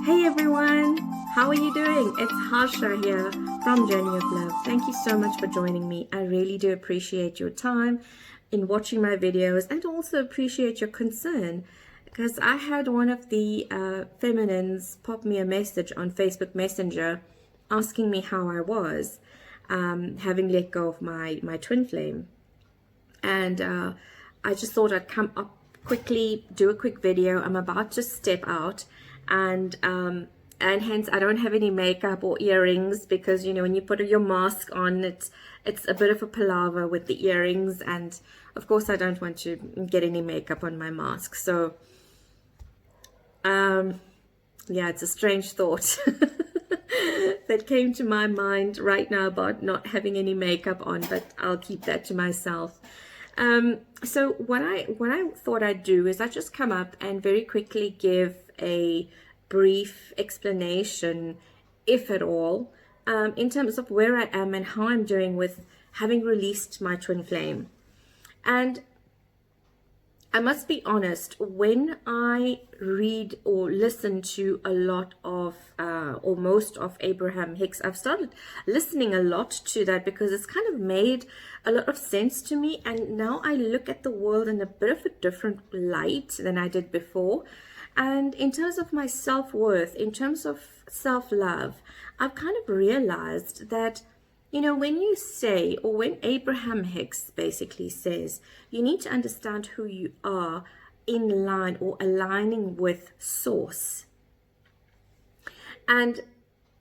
Hey everyone, how are you doing? It's Harsha here from Journey of Love. Thank you so much for joining me. I really do appreciate your time in watching my videos and also appreciate your concern, because I had one of the feminines pop me a message on Facebook Messenger asking me how I was, having let go of my twin flame. And I just thought I'd come up quickly, do a quick video. I'm about to step out, and hence I don't have any makeup or earrings, because you know, when you put your mask on, it's a bit of a palaver with the earrings, and of course I don't want to get any makeup on my mask. So yeah, it's a strange thought that came to my mind right now about not having any makeup on, but I'll keep that to myself. So what I thought I'd do is I just come up and very quickly give a brief explanation, if at all, in terms of where I am and how I'm doing with having released my twin flame. And I must be honest, when I read or listen to a lot of, or most of Abraham Hicks, I've started listening a lot to that because it's kind of made a lot of sense to me. And now I look at the world in a bit of a different light than I did before. And in terms of my self-worth, in terms of self-love, I've kind of realized that, you know, when you say, or when Abraham Hicks basically says, you need to understand who you are in line or aligning with source. And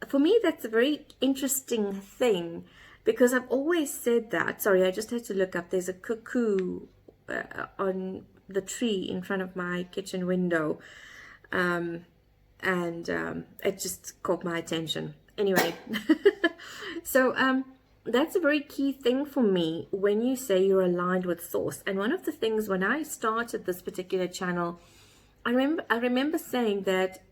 for me, that's a very interesting thing, because I've always said that. Sorry, I just had to look up. There's a cuckoo on the tree in front of my kitchen window. It just caught my attention. Anyway, so that's a very key thing for me when you say you're aligned with source. And one of the things when I started this particular channel, I remember saying that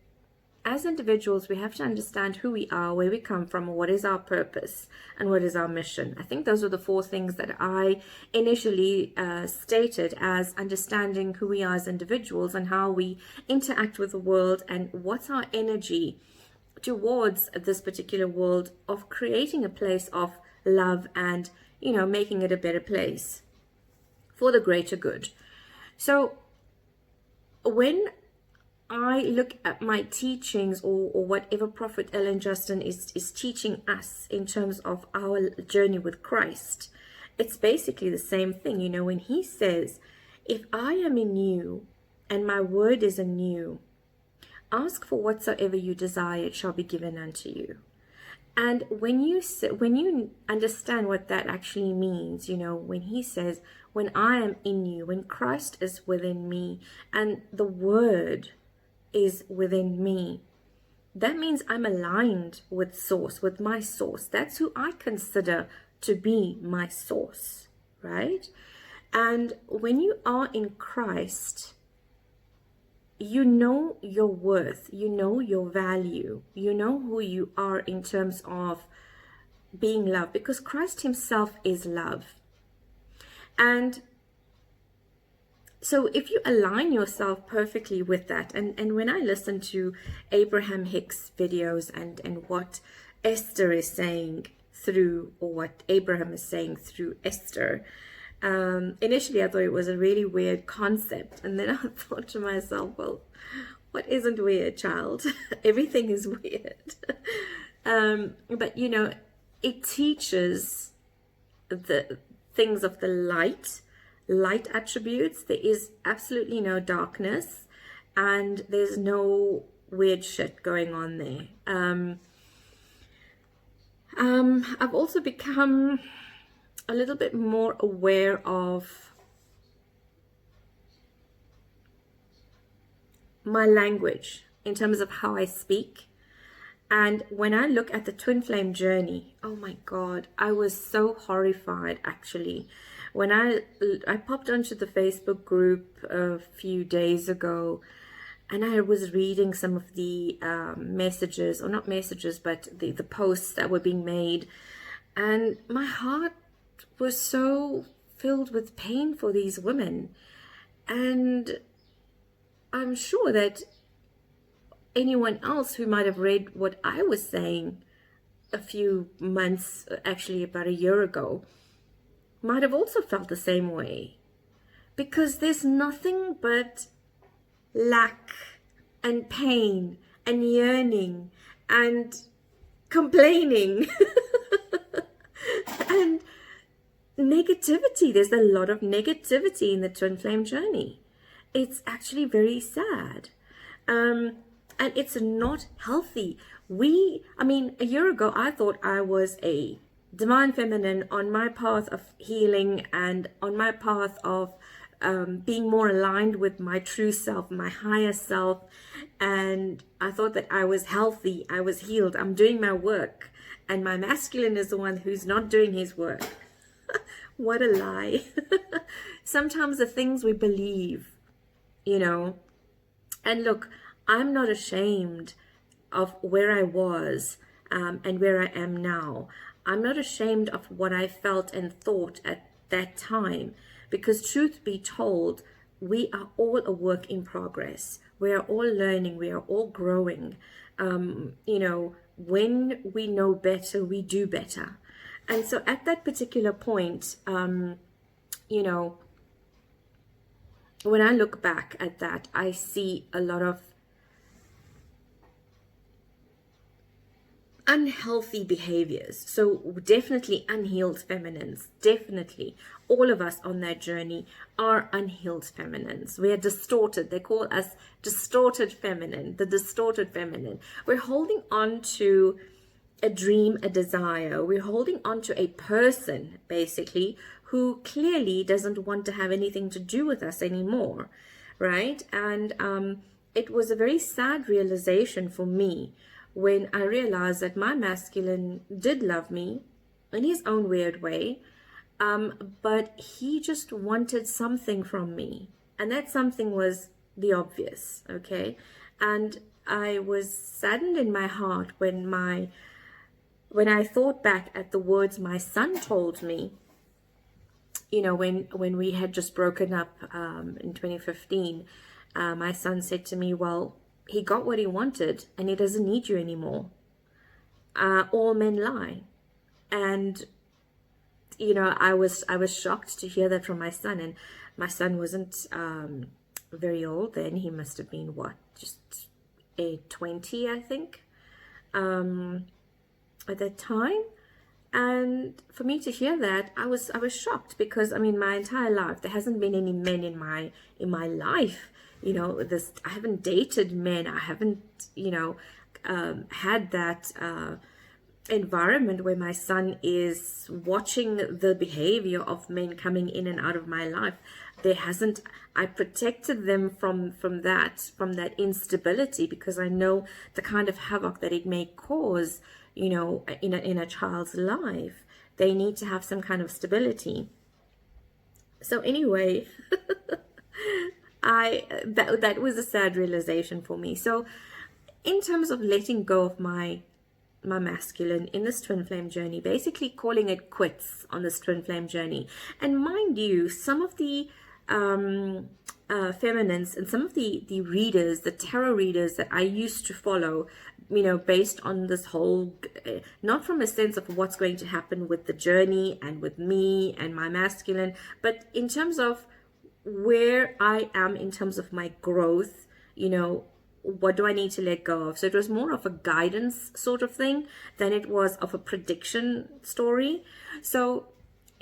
as individuals, we have to understand who we are, where we come from, what is our purpose, and what is our mission. I think those are the four things that I initially stated as understanding who we are as individuals and how we interact with the world, and what's our energy towards this particular world of creating a place of love and, you know, making it a better place for the greater good. So when I look at my teachings, or whatever Prophet Ellen Justin is teaching us in terms of our journey with Christ, it's basically the same thing. You know, when he says, if I am in you and my word is in you, ask for whatsoever you desire, it shall be given unto you. And when you understand what that actually means, you know, when he says, when I am in you, when Christ is within me and the word is within me, that means I'm aligned with source, with my source. That's who I consider to be my source, right? And when you are in Christ, you know your worth, you know your value, you know who you are in terms of being loved, because Christ himself is love. And so if you align yourself perfectly with that, and when I listen to Abraham Hicks videos and what Esther is saying through, or what Abraham is saying through Esther, initially I thought it was a really weird concept, and then I thought to myself, well, what isn't weird, child? Everything is weird. But you know, it teaches the things of the light attributes. There is absolutely no darkness, and there's no weird shit going on there. I've also become a little bit more aware of my language in terms of how I speak. And when I look at the twin flame journey, oh my God, I was so horrified actually. When I popped onto the Facebook group a few days ago, and I was reading some of the messages, or not messages, but the posts that were being made, and my heart was so filled with pain for these women. And I'm sure that anyone else who might have read what I was saying a few months, actually about a year ago, might have also felt the same way. Because there's nothing but lack and pain and yearning and complaining and negativity. There's a lot of negativity in the twin flame journey. It's actually very sad. And it's not healthy. I mean, a year ago, I thought I was a divine feminine on my path of healing and on my path of being more aligned with my true self, my higher self. And I thought that I was healthy, I was healed, I'm doing my work. And my masculine is the one who's not doing his work. What a lie. Sometimes the things we believe, and look, I'm not ashamed of where I was and where I am now. I'm not ashamed of what I felt and thought at that time, because truth be told, we are all a work in progress. We are all learning. We are all growing. When we know better, we do better. And so at that particular point, when I look back at that, I see a lot of unhealthy behaviors. So definitely unhealed feminines, definitely. All of us on that journey are unhealed feminines. We are distorted. They call us distorted feminine, the distorted feminine. We're holding on to a dream, a desire. We're holding on to a person, basically, who clearly doesn't want to have anything to do with us anymore, right? And it was a very sad realization for me when I realized that my masculine did love me in his own weird way, but he just wanted something from me. And that something was the obvious, okay? And I was saddened in my heart when I thought back at the words my son told me, when we had just broken up in 2015, my son said to me, well, he got what he wanted and he doesn't need you anymore. All men lie. And, I was shocked to hear that from my son. And my son wasn't very old then. He must have been, just 20, I think, at that time. And for me to hear that, I was shocked, because my entire life there hasn't been any men in my life. I haven't dated men. I haven't had that environment where my son is watching the behavior of men coming in and out of my life. I protected them from that instability, because I know the kind of havoc that it may cause in a child's life. They need to have some kind of stability. So anyway, that was a sad realization for me. So in terms of letting go of my masculine in this twin flame journey, basically calling it quits on this twin flame journey. And mind you, some of the feminines and some of the readers, the tarot readers that I used to follow, based on this whole, not from a sense of what's going to happen with the journey and with me and my masculine, but in terms of where I am in terms of my growth, what do I need to let go of? So it was more of a guidance sort of thing than it was of a prediction story. So,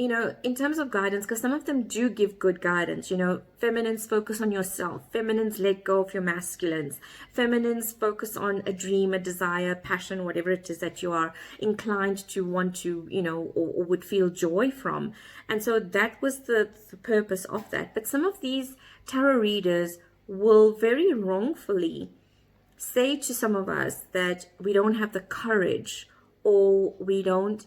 in terms of guidance, because some of them do give good guidance, feminines focus on yourself, feminines let go of your masculines, feminines focus on a dream, a desire, passion, whatever it is that you are inclined to want to, or would feel joy from. And so that was the purpose of that. But some of these tarot readers will very wrongfully say to some of us that we don't have the courage, or we are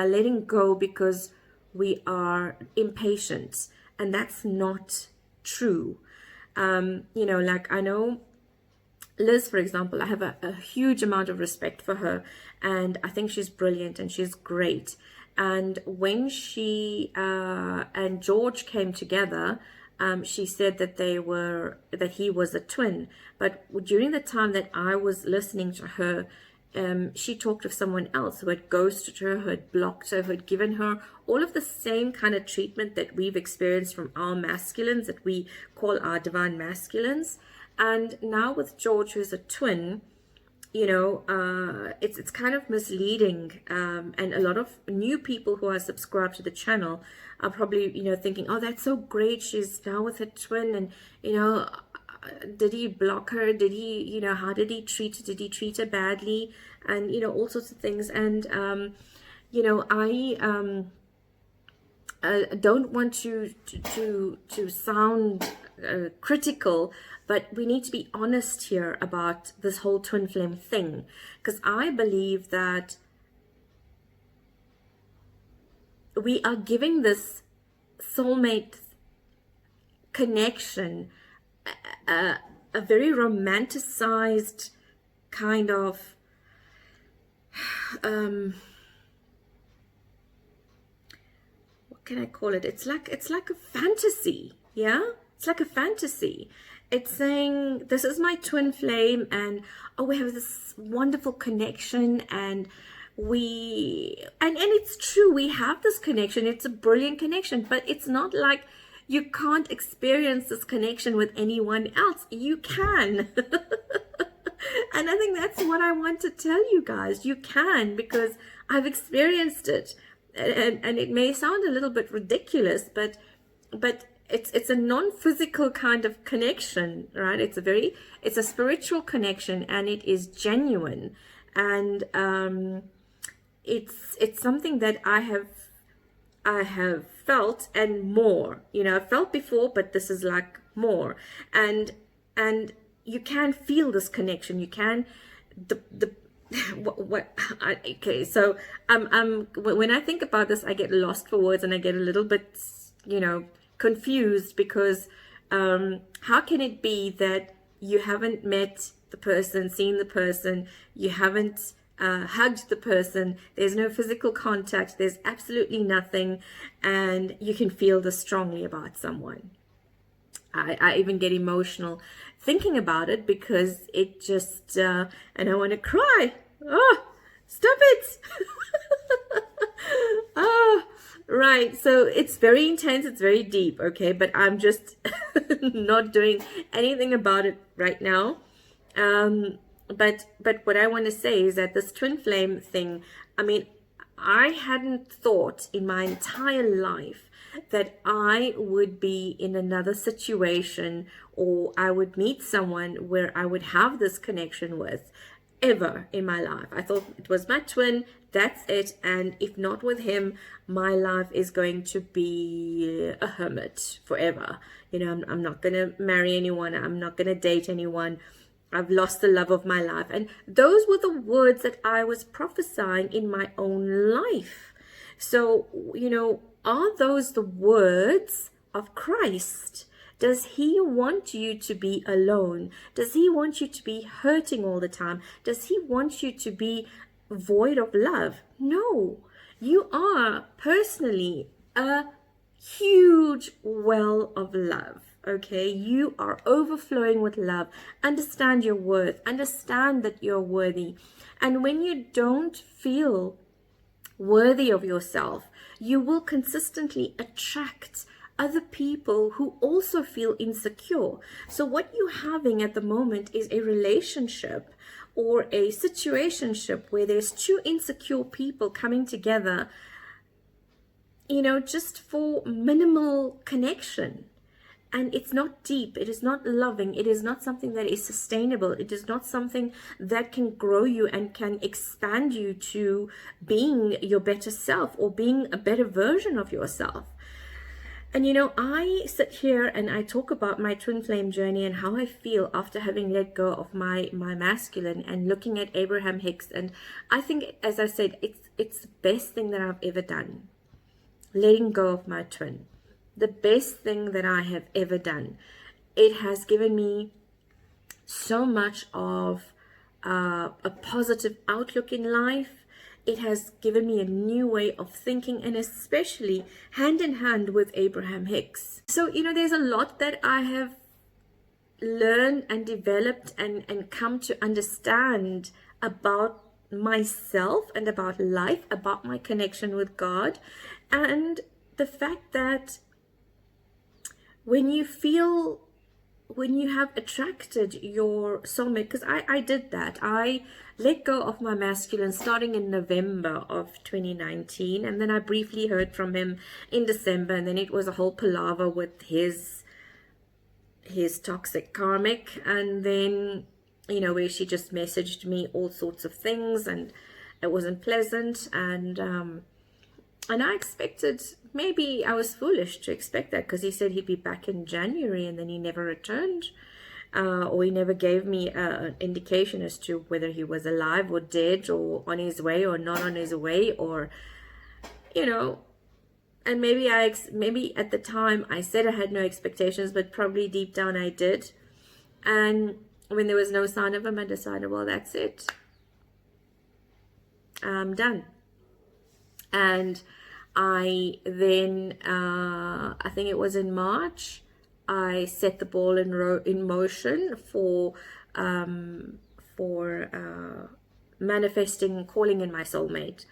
letting go because we are impatient. And that's not true. Like I know Liz, for example, I have a huge amount of respect for her, and I think she's brilliant and she's great. And when she and George came together, she said that he was a twin. But during the time that I was listening to her, she talked of someone else who had ghosted her, who had blocked her, who had given her all of the same kind of treatment that we've experienced from our masculines, that we call our divine masculines. And now with George, who's a twin, it's kind of misleading, and a lot of new people who are subscribed to the channel are probably thinking, oh, that's so great, she's now with her twin, and did he block her, did he how did he treat her, did he treat her badly, and all sorts of things. And I don't want to sound critical, but we need to be honest here about this whole twin flame thing, because I believe that we are giving this soulmate connection a very romanticized kind of what can I call it? It's like a fantasy, yeah? It's like a fantasy. It's saying, this is my twin flame, and we have this wonderful connection, and it's true, we have this connection. It's a brilliant connection, but it's not like you can't experience this connection with anyone else. You can. And I think that's what I want to tell you guys. You can, because I've experienced it. And it may sound a little bit ridiculous, but it's a non-physical kind of connection, right? It's a spiritual connection, and it is genuine. And it's something that I have felt, and more. I've felt before, but this is like more. And you can feel this connection. You can okay. So when I think about this, I get lost for words, and I get a little bit confused, because how can it be that you haven't met the person, seen the person, you haven't hugged the person, there's no physical contact, there's absolutely nothing, and you can feel this strongly about someone? I even get emotional thinking about it, because it just and I want to cry. Oh, stop it. Right, so it's very intense, it's very deep, okay, but I'm just not doing anything about it right now. But what I want to say is that this twin flame thing, I mean, I hadn't thought in my entire life that I would be in another situation, or I would meet someone where I would have this connection with, ever in my life. I thought it was my twin, that's it, and if not with him, my life is going to be a hermit forever. I'm not going to marry anyone, I'm not going to date anyone, I've lost the love of my life. And those were the words that I was prophesying in my own life. So, are those the words of Christ? Does he want you to be alone? Does he want you to be hurting all the time? Does he want you to be void of love? No. You are personally a huge well of love. Okay, you are overflowing with love. Understand your worth. Understand that you're worthy. And when you don't feel worthy of yourself, you will consistently attract other people who also feel insecure. So what you're having at the moment is a relationship or a situationship where there's two insecure people coming together, just for minimal connection. And it's not deep, it is not loving, it is not something that is sustainable, it is not something that can grow you and can expand you to being your better self, or being a better version of yourself. And I sit here and I talk about my twin flame journey and how I feel after having let go of my masculine, and looking at Abraham Hicks. And I think, as I said, it's the best thing that I've ever done, letting go of my twin. The best thing that I have ever done. It has given me so much of a positive outlook in life. it has given me a new way of thinking, and especially hand in hand with Abraham Hicks. So, there's a lot that I have learned and developed and come to understand about myself and about life, about my connection with God, and the fact that when you have attracted your soulmate, because I did that. I let go of my masculine starting in November of 2019, and then I briefly heard from him in December, and then it was a whole palaver with his toxic karmic, and then where she just messaged me all sorts of things, and it wasn't pleasant, and I expected, maybe I was foolish to expect that, because he said he'd be back in January, and then he never returned, or he never gave me an indication as to whether he was alive or dead, or on his way or not on his way, or and maybe at the time I said I had no expectations, but probably deep down I did. And when there was no sign of him, I decided, well, that's it, I'm done. And I then, I think it was in March, I set the ball in motion for manifesting, calling in my soulmate.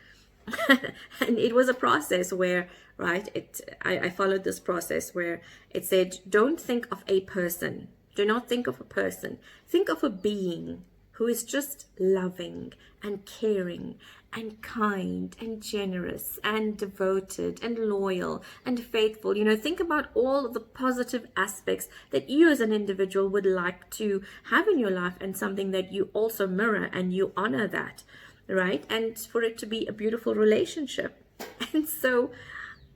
And it was a process where, I followed this process where it said, don't think of a person. Do not think of a person. Think of a being who is just loving and caring and kind and generous and devoted and loyal and faithful. Think about all the positive aspects that you as an individual would like to have in your life, and something that you also mirror and you honor that, right? And for it to be a beautiful relationship. And so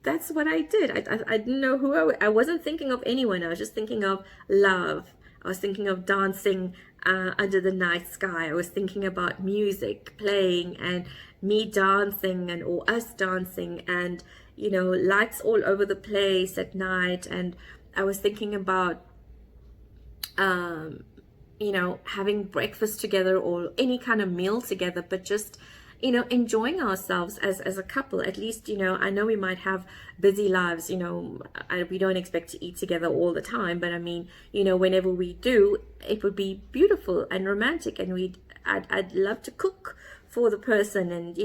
that's what I did. I didn't know who I wasn't thinking of anyone. I was just thinking of love. I was thinking of dancing under the night sky. I was thinking about music playing and me dancing, or us dancing, and lights all over the place at night. And I was thinking about having breakfast together or any kind of meal together, but just enjoying ourselves as a couple. At least, I know we might have busy lives, we don't expect to eat together all the time, but I mean, whenever we do, it would be beautiful and romantic, and I'd love to cook for the person, and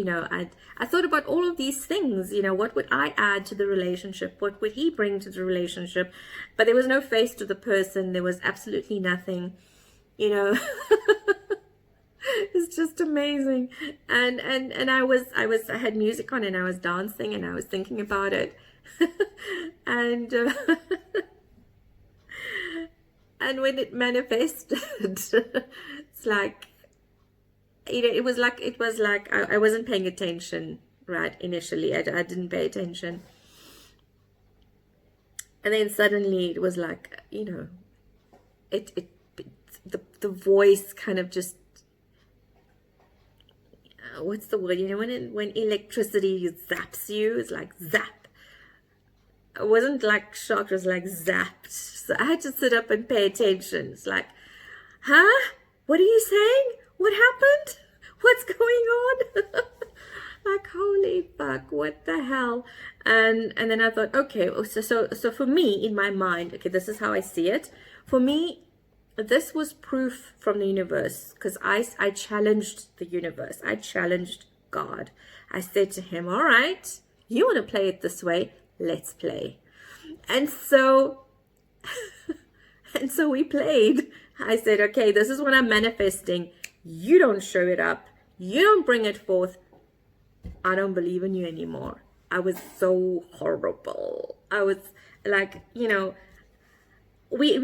I thought about all of these things. What would I add to the relationship? What would he bring to the relationship? But there was no face to the person. There was absolutely nothing. It's just amazing. And I had music on, and I was dancing, and I was thinking about it. And and when it manifested, it's like, it was like I wasn't paying attention, right? Initially, I didn't pay attention. And then suddenly it was like, the voice kind of just, what's the word? When electricity zaps you, it's like zap. It wasn't like shocked, it was like zapped. So I had to sit up and pay attention. It's like, huh? What are you saying? What happened? What's going on? Like, holy fuck, what the hell? And then I thought, okay, so for me, in my mind, okay, this is how I see it. For me, this was proof from the universe, because I challenged the universe. I challenged God. I said to him, all right, you want to play it this way? Let's play. And so we played. I said, okay, this is what I'm manifesting. You don't show it up. You don't bring it forth. I don't believe in you anymore. I was so horrible. I was like, we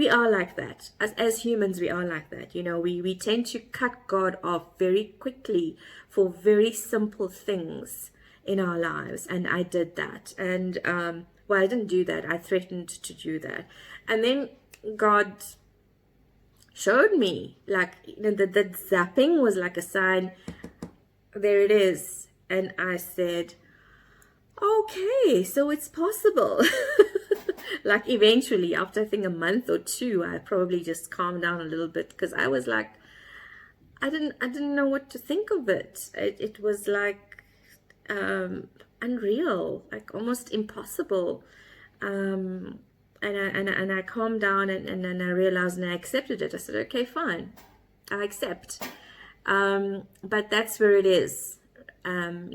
are like that. As humans, we are like that. We tend to cut God off very quickly for very simple things in our lives. And I did that. And, I didn't do that. I threatened to do that. And then God showed me, like, that zapping was like a sign. There it is. And I said, okay, so it's possible. Like, eventually, after I think a month or two, I probably just calmed down a little bit, because I was like, I didn't know what to think of it. It was like, unreal, like almost impossible. And I calmed down, and I realized, and I accepted it. I said, okay, fine, I accept. But that's where it is, and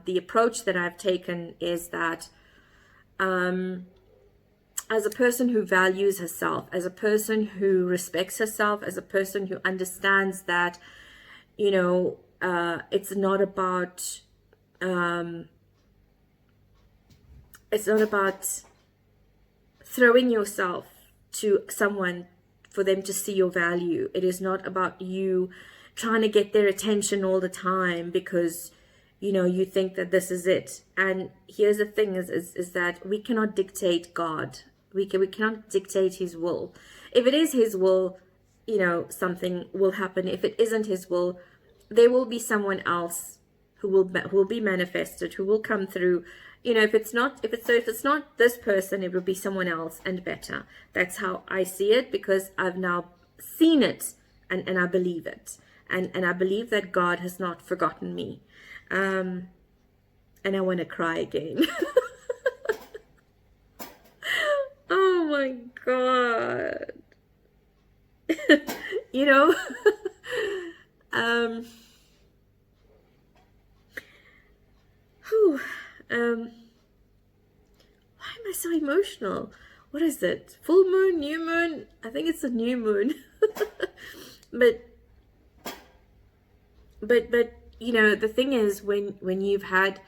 the approach that I've taken is that, as a person who values herself, as a person who respects herself, as a person who understands that, it's not about, throwing yourself to someone for them to see your value. It is not about you trying to get their attention all the time because, you think that this is it. And here's the thing is that we cannot dictate God. We cannot dictate his will. If it is his will, something will happen. If it isn't his will, there will be someone else who will be manifested, who will come through. If it's not this person, it will be someone else and better. That's how I see it, because I've now seen it, and I believe it. And I believe that God has not forgotten me. And I want to cry again. Oh my God. Why am I so emotional? What is it? Full moon, new moon? I think it's a new moon. but the thing is, when you've had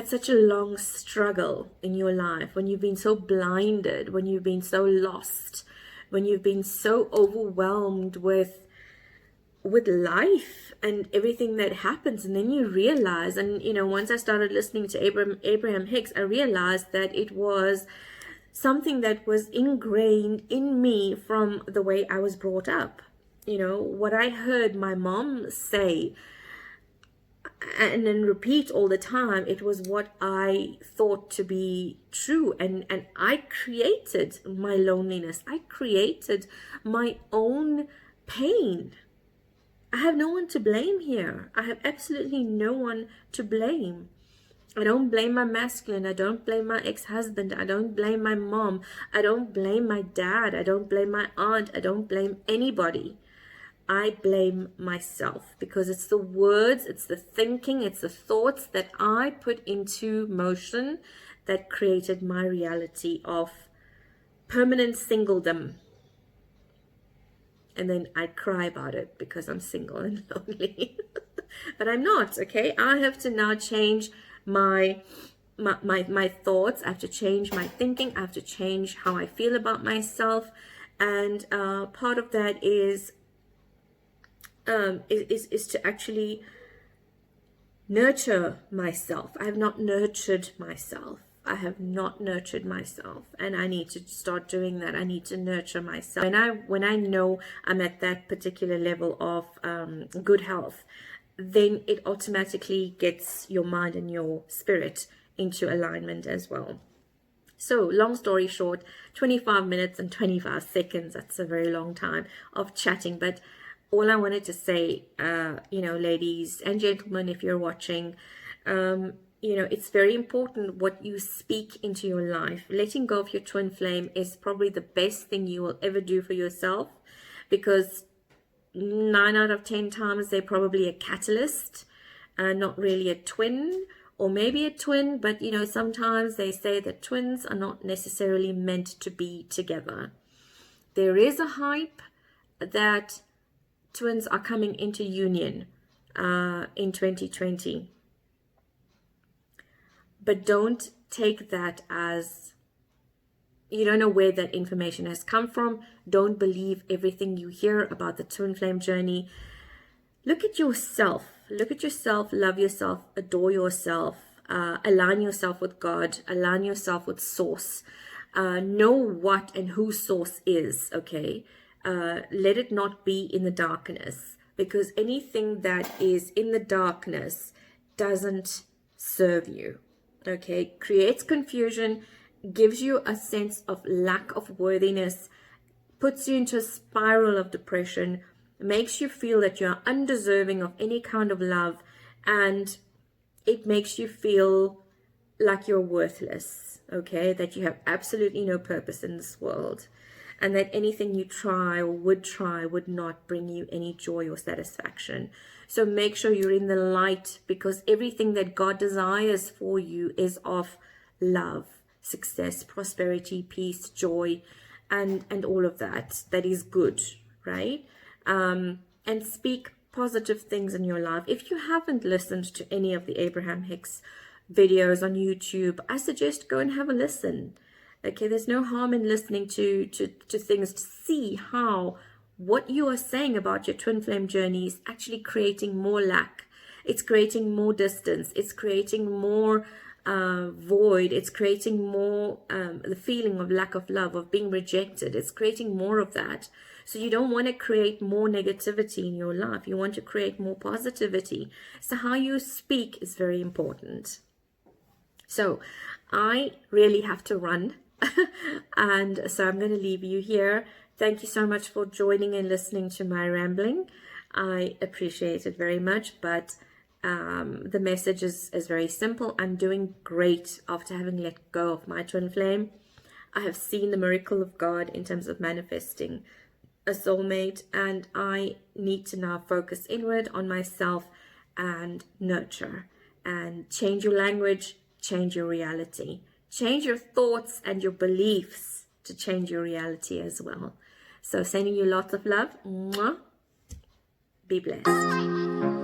such a long struggle in your life, when you've been so blinded, when you've been so lost, when you've been so overwhelmed with life and everything that happens, and then you realize, and once I started listening to Abraham Hicks, I realized that it was something that was ingrained in me from the way I was brought up. What I heard my mom say and then repeat all the time, it was what I thought to be true. And I created my loneliness. I created my own pain. I have no one to blame here. I have absolutely no one to blame. I don't blame my masculine. I don't blame my ex-husband. I don't blame my mom. I don't blame my dad. I don't blame my aunt. I don't blame anybody. I blame myself, because it's the words, it's the thinking, it's the thoughts that I put into motion that created my reality of permanent singledom. And then I cry about it because I'm single and lonely. But I'm not, okay? I have to now change my thoughts. I have to change my thinking. I have to change how I feel about myself. And part of that is to actually nurture myself. I have not nurtured myself. And I need to start doing that. I need to nurture myself. When I know I'm at that particular level of good health, then it automatically gets your mind and your spirit into alignment as well. So, long story short, 25 minutes and 25 seconds, that's a very long time of chatting. But all I wanted to say, ladies and gentlemen, if you're watching, it's very important what you speak into your life. Letting go of your twin flame is probably the best thing you will ever do for yourself, because 9 out of 10 times they're probably a catalyst, not really a twin, or maybe a twin. But sometimes they say that twins are not necessarily meant to be together. There is a hype that twins are coming into union in 2020. But don't take that as, you don't know where that information has come from. Don't believe everything you hear about the twin flame journey. Look at yourself. Love yourself, adore yourself, align yourself with God, align yourself with source. Know what and who source is, okay? Let it not be in the darkness, because anything that is in the darkness doesn't serve you. Okay, creates confusion, gives you a sense of lack of worthiness, puts you into a spiral of depression, makes you feel that you're undeserving of any kind of love, and it makes you feel like you're worthless, okay? That you have absolutely no purpose in this world, and that anything you try or would try would not bring you any joy or satisfaction. So make sure you're in the light, because everything that God desires for you is of love, success, prosperity, peace, joy, and all of that is good, right? And speak positive things in your life. If you haven't listened to any of the Abraham Hicks videos on YouTube, I suggest go and have a listen. Okay, there's no harm in listening to things, to see how what you are saying about your twin flame journey is actually creating more lack. It's creating more distance. It's creating more void. It's creating more the feeling of lack of love, of being rejected. It's creating more of that. So you don't want to create more negativity in your life. You want to create more positivity. So how you speak is very important. So I really have to run. And so I'm going to leave you here. Thank you so much for joining and listening to my rambling. I appreciate it very much, but the message is very simple. I'm doing great after having let go of my twin flame. I have seen the miracle of God in terms of manifesting a soulmate, and I need to now focus inward on myself and nurture and change your language, change your reality. Change your thoughts and your beliefs to change your reality as well. So sending you lots of love. Mwah. Be blessed.